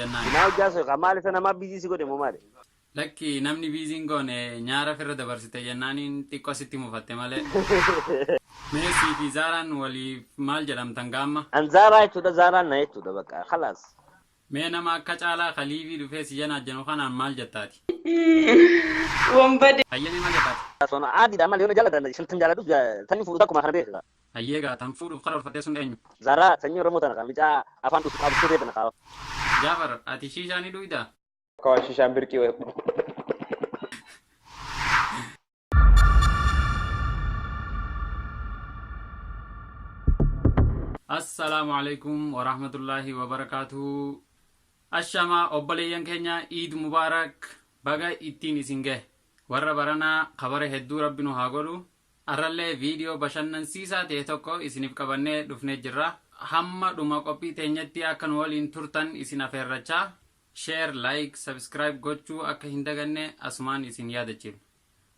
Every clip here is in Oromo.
jannaan. Naa hojjaasu maali sana nama biizii si godhe moo maali? Lakki namni biiziin goone nyaara firra dabarsite jennaaniin xiqqoo sitti mufatte malee. Meesii fi Zaaraan waliif maal jedhamtan gaamma? An Zaaraa jechuudha Zaaraan na jechuudha bakka khalaas. Mee nama akka caalaa Khaliifii dhufee si janaa jennu kanaan maal jettaati? Wombade. Hayyanii maal jettaati? Sona aadiidha malee yoo jaalatan shantan jaaladhu tanni fuudhu takkuma kana beekta. Hayyeegaa tan fuudhuuf karaa ulfattee sun eenyu? Zaaraa sanyii Oromoo tana kan bicaa afaan dhufu qabu turee tana kaa'u. Jaafar ati shiishaanii dhuydaa? Kau shisha birki we. Assalamu alaikum wa rahmatullahi wa barakatuhu. Ashama obboleeyyan keenya Eid Mubarak baga ittiin isin gahe. Warra baranaa kabara hedduu rabbinu haa godhu. Arrallee viidiyoo bashannansiisaa ta'e tokko isiniif qabannee dhufnee jirra. Hamma dhuma qophii teenyatti akka nu waliin turtan isin afeerrachaa. Share, like, subscribe gochuu akka hin daganne asumaan isin yaadachiifna.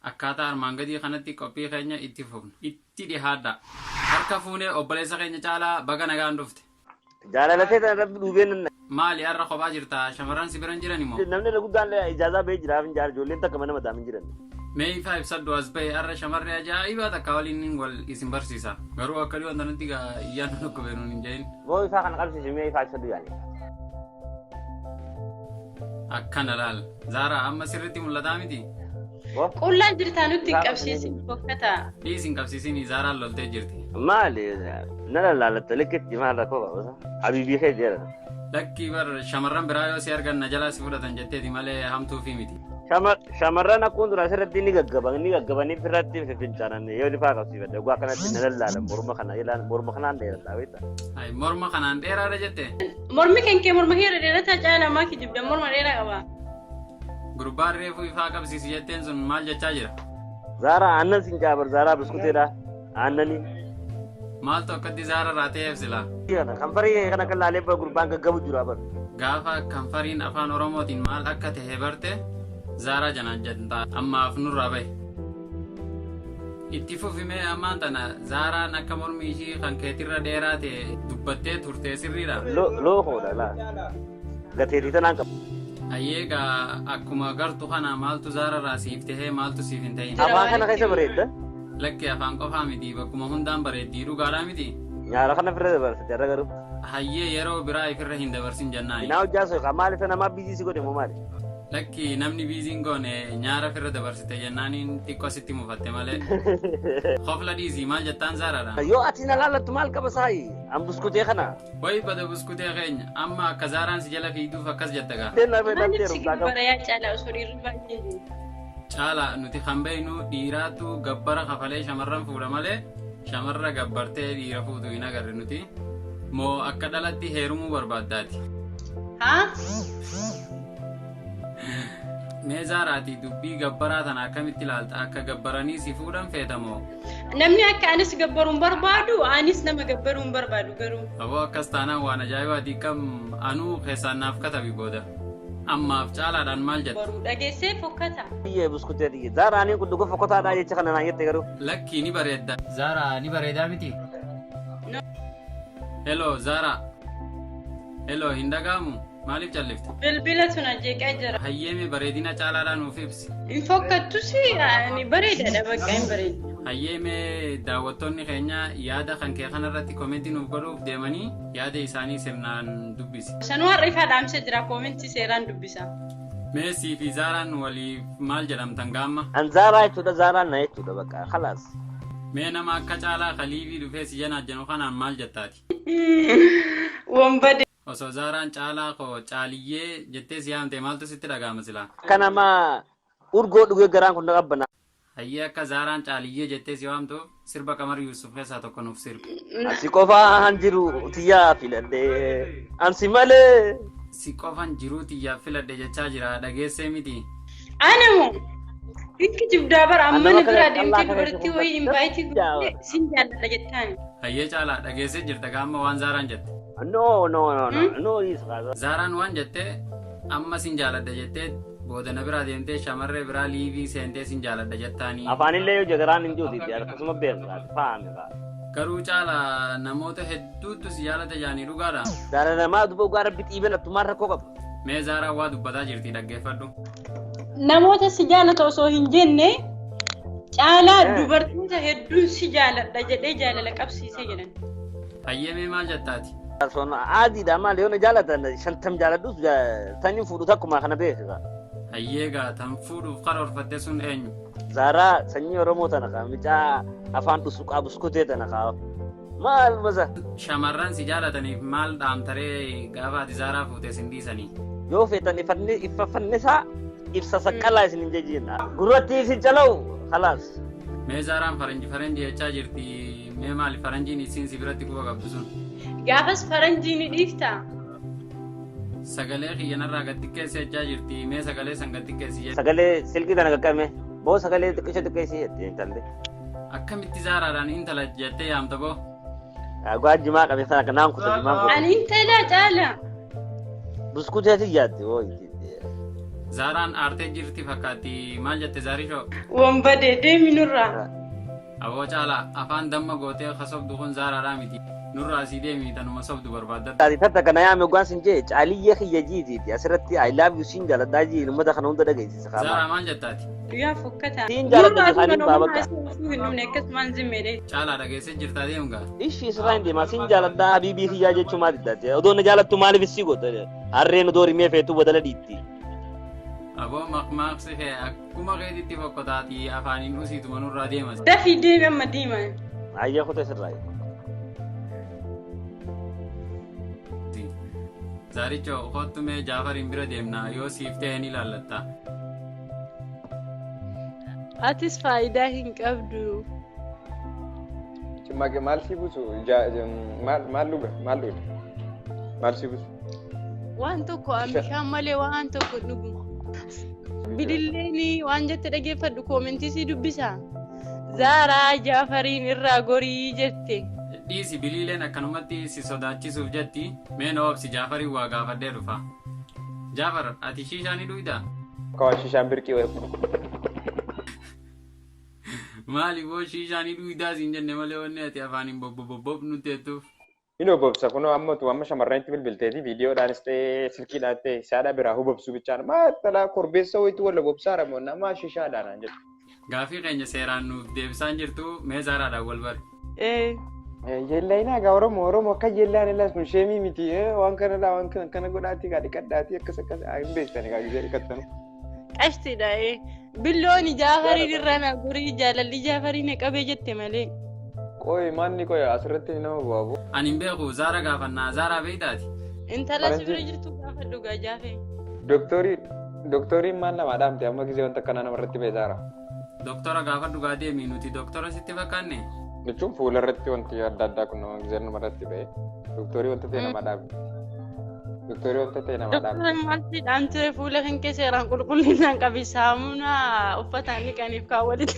Akkaataa armaan gadii kanatti qophii keenya itti fufna. Itti dhihaadha. Harka fuunee obboleessa keenya caalaa baga nagaan dhufte. Jaalalatee tana rabbi dhuubeen Maali har'a kophaa jirta? Shamarran si biran jiran immoo? namni guddaan ijaazaa bahee jiraaf hin jaal ijoolleen takka mana mataa hin jiran. Mee ifaa ibsadhu as bahe har'a shamarree ajaa'ibaa takka waliin wal isin barsiisa. Garuu akka dhiyoo antanatti iyyaan tokko beenuun hin jedhin. Moo ifaa kana qabsiise mee ifaa ibsadhu yaali. Akkana laal. Zaara amma sirriitti mul'ataa miti? Qullaan jirtaa nutti hin qabsiisin bokkata. Dhiisin qabsiisin Zaaraan loltee jirti. Maali nala laalatta likkitti maal rakkoo qaba habiibii kee jira. Lakki bar shamarran biraa yoo si argan na jalaa si fudhatan jetteeti malee hamtuu fi miti. Shamarran akkuma dura asirratti ni gaggabanii birratti finfincaanan yoo ifaa qabsiifadde oguu akkanatti nala laalan morma kanaan dheeradha beekta. Ay morma kanaan dheeraadha jette. Mormi kenkee morma keera dheerataa caalaa maa kijibda morma dheeraa qaba. Gurbaan reefuu ifaa qabsiisi jetteen sun maal jechaa jira? Zaaraa aannan siin jaabar Zaaraa biskuteedha aannanii. Maaltu akkatti Zaara raatee eebsila? Kanfarii kana kan laalee gurbaan gaggabu jira bar. Gaafa kanfariin afaan Oromootiin maal akka ta'e barte Zaara janaan jettaa ammaaf nurraa bahe. Itti fufimee ammaan tana Zaaraan akka mormi ishii kan keetirra dheeraa ta'e dubbattee turtee sirriidha? Lookoodha laa. Gateetii tanaan qabu. Hayyeegaa akkuma gartu kana maaltu Zaara raasiif tahee maaltu siif hin ta'in? Afaan kana keessa bareedda. Lakki afaan qofaa miti bakkuma hundaan bareeddii dhugaadhaa miti? Nyaara kana firra dabarsite irra garuu. Hayyee yeroo biraa ifirra hin dabarsin jennaani. Naa hojjaasu maali sana nama biizii si godhe moo maali? Lakki namni biiziin goone nyaara firra dabarsite jennaaniin xiqqoo sitti mufatte malee. Qofla dhiisii maal jettaan Zaaraadha? Yoo ati na laallattu maal qaba saayi? An buskutee kana. Wayi bada buskutee keenya amma akka Zaaraan si jala fiiduuf akkas jetta gaa. Maaliif si gibbarayaa caalaa osoo dhiirri baay'ee jiru? Caalaa nuti kan beeknu dhiiraatu gabbara kafalee shamarran fuudha malee shamarra gabbartee dhiira fuutu hin agarre nuti. Moo akka dhalatti heerumuu barbaaddaati? Haa? Mee Zaaraati dubbii gabbaraa tana akkamitti ilaalta? Akka gabbaranii si fuudhan feetamoo? Namni akka anis gabbaruun barbaadu anis nama gabbaruun barbaadu garuu. Aboo akkas taanaan waan ajaa'ibaati kam anuu keessaan naaf katabi booda. Ammaaf caalaadhaan maal jetta? Baruu dhageessee fokkata. Biyyee buskutee dhiyye. Zaaraanii kun dhuga fokkotaadhaa jecha kana naan jette garuu. Lakki ni bareedda. Zaara ni bareedaa miti? Hello Zaara. Hello hin dhagaamu? Maaliif callifte? Bilbila tuna jeeqaa jira. Hayyeeme bareedina caalaadhaan nuuf ibsi. Hin fokkattus bareedaadha bakka hin bareedu. Hayyeeme daawwattoonni keenya yaada kan kee kanarratti koomentii nuuf godhuuf deemanii yaada isaanii sirnaan dubbisi. Sanuu har'a ifaa dhaamsee jira koomentii seeraan dubbisa. Meesii fi Zaaraan waliif maal jedhamtan gaamma? An Zaaraa jechuudha Zaaraan na jechuudha bakka khalaas. Mee nama akka caalaa Khaliifii dhufee si janaa jennu kanaan maal jettaati? Wombade. Osoo Zaaraan caalaa koo caaliyyee jettee si yaamte maaltu sitti dhaga'ama silaa? Kanama urgoo dhugee garaan kun qabbana. Hayyee akka Zaaraan caaliyyee jettee si waamtuuf sirba Qamar Yuusuf keessaa tokko nuuf sirbi. Ansi qofaan jiru tiyyaa filadhee ansi malee. Si qofaan jiru tiyyaa filadhe jechaa jira dhageessee miti? Anamoo Bikki jibdaa bara amma na bira deemtee dubartii wayii invaayitii godhee sin jaalladha jettaan. Hayyee caalaa dhageessee jirta gaamma waan Zaaraan jette? No. Zaaraan waan jette amma sin jaalladha jettee booda na bira deemtee shamarree biraa liivii seentee sin jaalladha jettaanii. Afaanillee yoo jagaraan hin jiruuti akkasuma beekaa faame fa'a. Garuu caalaa namoota hedduutu si jaallata jaanii dhugaadha. Daala namaa duuba dhugaa rabbi xiibeen attumaan rakkoo qaba. Mee Zaaraa waa dubbataa jirti dhaggeeffadhu. Namoota si jaalatu osoo hin jenne caalaa dubartoota hedduun si jaaladha jedhee jaalala qabsiisee jedhan. Hayyamee maal jettaati? Son aadiidha maal yoo jaalatan shantam jaaladhus tani fuudhu takkuma kana beekta. Hayyeegaa tan fuudhuuf karoorfatte sun eenyu? Zaaraa sanyii Oromoo tana kaa micaa afaan dhusuqaa buskutee tana kaa maal masa. Shamarran si jaalataniif maal dhaamtaree gaafa ati Zaaraa fuutee sin dhiisanii? Yoo feetan iffannisaa ibsa saqqalaa isin hin jejjiinna. Gurratti isin calawu khalaas. Mee Zaaraan faranji jechaa jirti. Mee maali faranjiin isin si biratti quba qabdu sun? Gaafas faranjiin dhiifta. Sagalee xiyyanarraa gad xiqqeessee jechaa jirti. Mee sagalee san gad xiqqeessi jedhe. Sagalee silkii tana qaqqabme boo sagalee xiqqeessee jettee intalli. Akkamitti Zaaraadhaan intala jettee yaamta boo? Gwaajjimaa qabe sana kanaan kuta jimaan kuta. Ani intala caala. Buskuteeti yaadde hooyi. Zaaraan aartee jirti fakkaatti maal jette Zaarishoo? Wambadee deemi nurraa. Aboo caalaa afaan damma gootee kasobdu kun Zaaraadhaa miti. Nurraa asii deemi tanuma sobdu barbaadda. Taatota kana yaame ogaan sin jee caaliyyee kiyya jiitiiti asirratti I love you siin jaaladhaa jii uummata kana hunda dhageessisa qaama. Zaaraa maal jettaati? Yaa fokkataa. Siin jaaladha jedhanii baabakka. Akkasumaan zimmedee. Caalaa dhageessee jirtaa deemgaa? Ishii sirraa hin deemaa siin jaaladhaa habiibii kiyyaa jechuu maal itti odoo na jaalattu maaliif isii goote harreen odoo rimee feetuu badala dhiitti. Aboo maqmaaqsi kee akkuma keetitti fokkotaati afaaniin usiituma nurraa deemas. Dafii deemi amma deeman. Ayyaa kutee sirraa. Zaarichoo kottumee Jaafariin bira deemna yoo siif ta'e ni laallatta. Atis faayidaa hin qabdu. Maal si buusu maal dhuga maal dhuga maal si buusu. Waan tokko bishaan malee waan tokko dhugu. Bililleeni waan jette dhageeffadhu koomentii si dubbisa. Zaaraa Jaafariin irraa gorii jette. Dhiisi biliileen akkanumatti si sodaachisuuf jetti mee na obsi Jaafariin waa gaafadhee dhufa. Jaafar ati shiishaa ni dhugdaa? Kawaa shishaan birqii wayi. Maali boo shiishaa ni dhugdaa siin jenne malee wanni ati afaaniin bobbobbob nutti jettuuf. Inni bobbobsa kunoo amma shamarranitti bilbilteeti viidiyoodhaanis ta'ee silkiidhaan ta'e saadhaa biraa hubobsuu bichaan maatalaa korbeessa wayitu walla bobsaara moo namaa shishaadhaan jedhu. Gaafii keenya seeraan nuuf deebisaan jirtu mee Zaaraadhaan wal bari. Yellaayinaa gaa Oromoo akka yellaan ilaas kun sheemii miti waan kana godhaatii gaa dhiqadhaatii akkas hin beektani gaa gisee dhiqattanu. Qashtiidha billooni Jaafariin irraa na gorii jaalalli Jaafariin qabee jette malee. Qoy maanni qoy asirratti nama bu'aabu. Ani hin beeku Zaara gaafannaa Zaaraa beektaati. Intala si bira jirtu gaafadhu gaa Jaafee. Doktoriin maal nama dhaamte amma gisee wanta akkanaa namarratti bee Zaara. Doktora gaafadhu gaa deemi nuti doktora sitti fakkaanne. Jechuun fuula irratti wanti adda addaa kun nama gisee namarratti bee doktorii wanta ta'e nama dhaabe. Doktorii wanta ta'e nama dhaabe. Doktorri maalti dhaamtee fuula kan kee seeraan qulqullinaan qabi saamunaa uffataan dhiqaniif kaawwatite.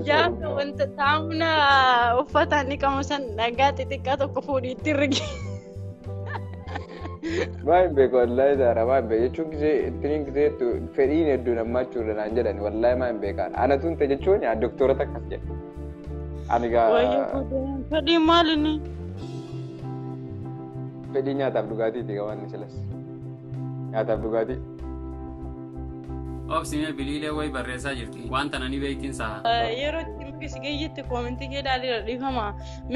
Jaafa wanta saamunaa uffataan dhiqamu san dhagaa xixiqqaa tokko fuudhii itti rigi. Maal beeku wallahi Zaara maal beeku jechuun gisee ittiin gisee fedhiin hedduu nammachuu danaan jedhani wallahi maal beekaan ana tun ta'e jechuun doktorota akkas jedhe. Ani gaa. Fedhii maalinni? Fedhii nyaataaf dhugaatiiti qabanni silas. Nyaataaf dhugaatii. Obsimee biliilee wayi barreessaa jirti. Wanta nani beektiin sa'a. Yeroo itti mukis geeyyetti koomentii kee ilaalira dhiifama.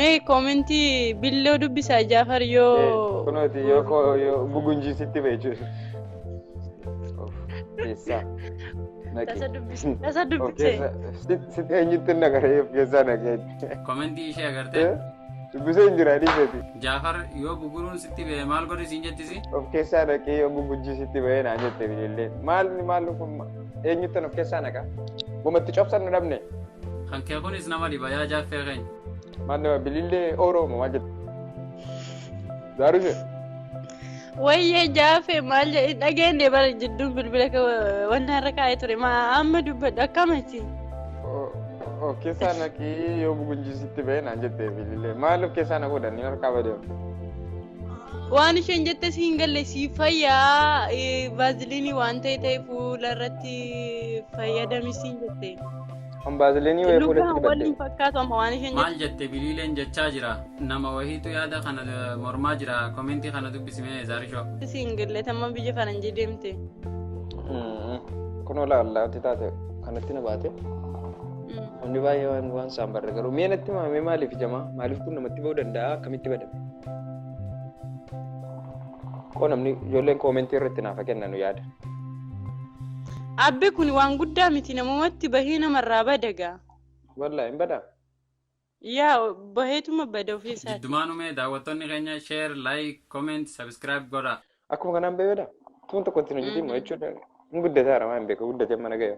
Mee koomentii billee dubbisaa Jaafar yoo. Kunooti yoo bugunjiisitti beechuudha. Keessaa. Tasa dubbisee. Sitti eenyutti nagaree of keessaa nageetti. Koomentii ishee agartee. Dubbisee hin jiraanii seeti. Jaafar yoo buguruun sitti ba'e maal godhi siin jettisi? Of keessaa naqee yoo bugunjii sitti ba'e naan jette bilillee. Maal eenyuttan of keessaa naqa? Gomatti cobsan nu dhabne. Kan kee kunis nama dhiba yaa jaaffee keenya. Maal nama bilillee Oromoo maal jette? Zaarushe. Wayyee Jaafee maal jedhi dhageenye bara jidduun bilbila wanna irra kaa'ee ture amma dubbadhu akkamatti? Of keessaa naqee yoo bugunjii sitti ba'e naan jette bilillee. Maal of keessaa naquu danni harkaa badeemu? waan isheen jette siin galle si fayyaa vaaziliinii waan ta'e fuula irratti fayyadami siin jette. Kan baaziliinii wayii fuulatti Lukaan waliin fakkaatu amma waan isheen maal jette biliileen jechaa jira nama wahiitu yaada kana mormaa jira komentii kana dubbisimee zaarishoo jette siin galle tamma biyya faranjii deemte. Kun olaanlaatti taate kanatti na baate. Namni baay'ee waan isaan barre garuu mi'a natti himame maaliif jamaa maaliif kun namatti ba'uu danda'a akkamitti badame? Koo namni ijoolleen koomentii irratti naaf kennanu yaada. Abbi kun waan guddaa miti namumatti bahee namarraa badagaa. Wallaahi hin badaa. Yaa baheetuma bada ofiisaa. jiddumaanumee daawwattoonni keenya share like comment subscribe godha Akkuma kanaan beekaa tuun tokkotti nu jitiin moo jechuudha. Hin guddateera maa hin beeku guddatee mana ga'e.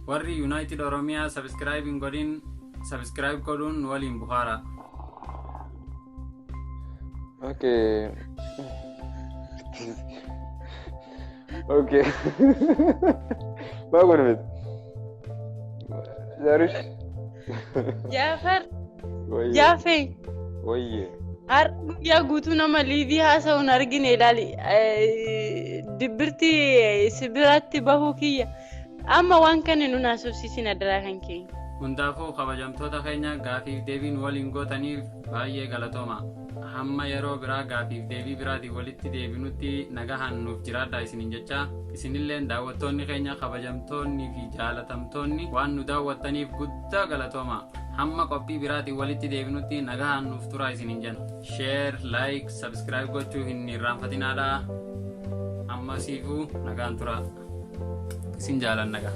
warri united oromiyaa subscribe hin godhin subscribe godhuun waliin buhaara Okay. Okay. Bagus nih. Harus. Jaafar. Oh iya. Jaafee. Oh iya. Har guyyaa guutuu nama liivii haasa'uun argine ilaali. Dibbirti sibiratti bahuu kiyya. Amma waan kana nun haasofsiisin adaraa kan keenya. hundaafuu kabajamtoota keenya gaafiif deebiin waliin gootaniif baay'ee galatooma hamma yeroo biraa gaafiif deebii biraatiin walitti deebinutti nagahan nuuf jiraadhaa isiniin jecha isinilleen daawwattoonni keenya kabajamtoonni fi jaalatamtoonni waan nu daawwattaniif guddaa galatooma hamma qophii biraatiin walitti deebinutti nagahan nuuf turaa isiniin jenna share like subscribe gochuu hin irraanfatinaadha ammasiifuu nagaan turaa isin jaalannaga